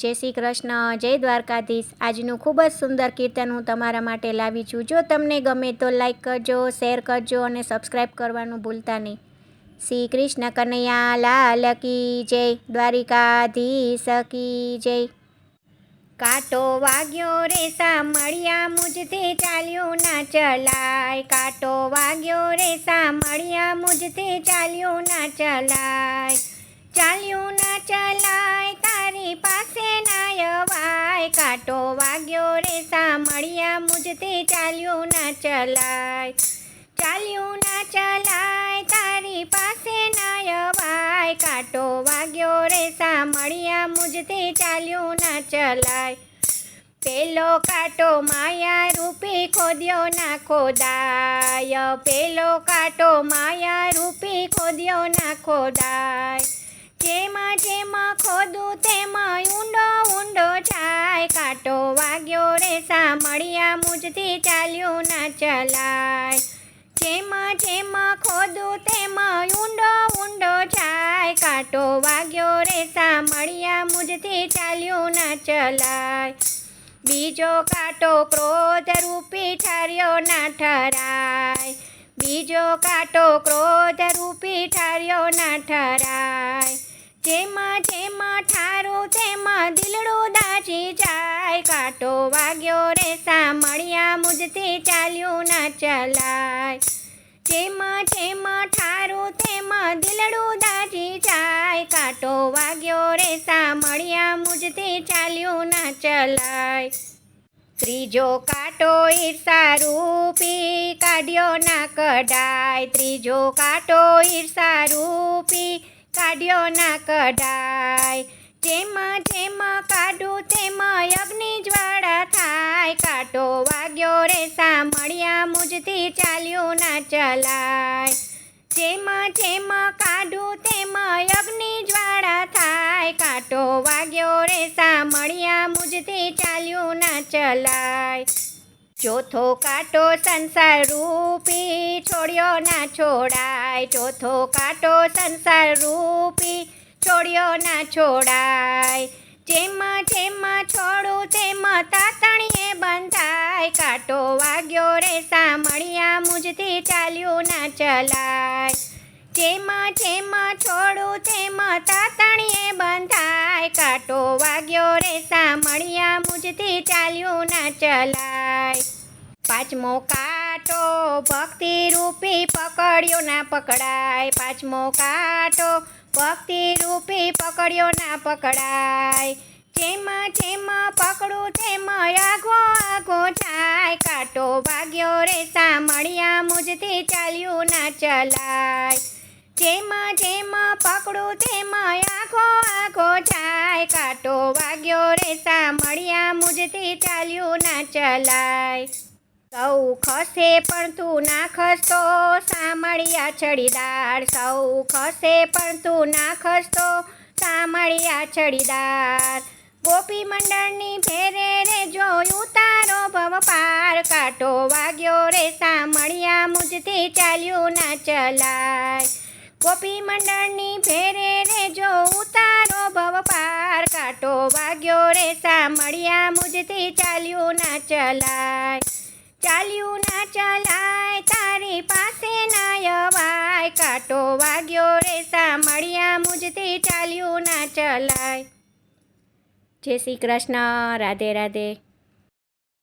જય શ્રી કૃષ્ણ, જય દ્વારકાધીશ। આજનું ખૂબ જ સુંદર કીર્તન હું તમારા માટે લાવી છું। જો તમને ગમે તો લાઈક કરજો, શેર કરજો અને સબસ્ક્રાઈબ કરવાનું ભૂલતા નહીં। શ્રી કૃષ્ણ કનૈયા લાલ કી જય, દ્વારિકાધીશ કી જય। કાંટો વાગ્યો રે સામળિયા, મુજથી ચાલ્યું ના ચલાય। કાંટો વાગ્યો રે સામળિયા, મુજથી ચાલ્યું ના ચલાય। ચાલ્યું ના ચલાય, તારી પાસે ના અવાય। કાંટો વાગ્યો રે સામળિયા, મુજથી ચાલ્યું ના ચલાય। ચાલ્યું ના ચલાય, તારી પાસે ના અવાય। કાંટો વાગ્યો રે સામળિયા, મુજથી ચાલ્યું ના ચલાય। પેલો કાંટો માયા રૂપી ખોદ્યો ના ખોદાય। પેલો કાંટો માયા રૂપી ખોદ્યો ના ખોદાય। જેમાં જેમાં ખોદું તેમાં ઊંડો ઊંડો જાય। કાંટો વાગ્યો રે સામળિયા, મુજથી ચાલ્યું ના ચલાય। જેમાં જેમાં ખોદું તેમાં ઊંડો ઊંડો જાય। કાંટો વાગ્યો રે સામળિયા, મુજથી ચાલ્યું ના ચલાય। બીજો કાંટો ક્રોધ રૂપી ઠર્યો ના ઠરાય। બીજો કાંટો ક્રોધ રૂપી ઠર્યો ના ઠરાય। જેમાં જેમાં ઠારું તેમાં દિલડું દાજી જાય। કાંટો વાગ્યો રે સામળિયા, મુજથી ચાલ્યું ના ચલાય। જેમાં જેમાં ઠારું તેમાં દિલડું દાજી જાય। કાંટો વાગ્યો રે સામળિયા, મુજથી ચાલ્યું ના ચલાય। ત્રીજો કાંટો ઈર્ષા રૂપી કાઢ્યો ના કઢાય। ત્રીજો કાંટો ઈર્ષા રૂપી કાઢ્યો ના કઢાય। જેમાં જેમાં કાઢું તેમાં અગ્નિ જ્વાળા થાય। કાંટો વાગ્યો રે સામળિયા, મુજથી ચાલ્યું ના ચલાય। જેમાં જેમાં કાઢું તેમાં અગ્નિ જ્વાળા થાય। કાંટો વાગ્યો રે સામળિયા, મુજથી ચાલ્યું ના ચલાય। ચોથો કાંટો સંસાર રૂપી છોડ્યો ના છોડાય। ચોથો કાંટો સંસાર રૂપી છોડ્યો ના છોડાય। જેમાં જેમાં છોડું તેમાં તાતણીએ બંધાય। કાંટો વાગ્યો રે સામળિયા, મુજથી ચાલ્યું ના ચલાય। જેમાં જેમાં છોડું તેમાં તાતણીએ બંધાય। કાંટો વાગ્યો રે સામળિયા, મુજથી ચાલ્યું ના ચલાય। પાંચમો કાંટો ભક્તિ રૂપી પકડ્યો ના પકડાય। પાંચમો કાંટો ભક્તિ રૂપી પકડ્યો ના પકડાય। જેમાં જેમાં પકડું તેમાં આઘો આઘો જાય। કાંટો વાગ્યો રે સામળિયા, મુજથી ચાલ્યું ના ચલાય। જેમાં જેમાં પકડું તેમાં આઘો આઘો જાય। કાંટો વાગ્યો રે સામળિયા, મુજથી ચાલ્યું ના ચલાય। સૌ ખસે પણ તું ના ખસતો, સામળિયા છડીદાર। સૌ ખસે પણ તું ના ખસતો, સામળિયા છડીદાર। ગોપી મંડળની ફેરે રે જોયું તારો ભવ પાર। કાંટો વાગ્યો રે સામળિયા, મુજથી ચાલ્યું ના ચલાય। ગોપી મંડળની ફેરે રે જોયું તારો ભવ પાર। કાંટો વાગ્યો રે સામળિયા, મુજથી ચાલ્યું ના ચલાય। ચાલ્યું ના ચલાય, તારી પાસે ના અવાય। કાંટો વાગ્યો રે સામળિયા, મુજથી ચાલ્યું ના ચલાય। જય શ્રી કૃષ્ણ, રાધે રાધે।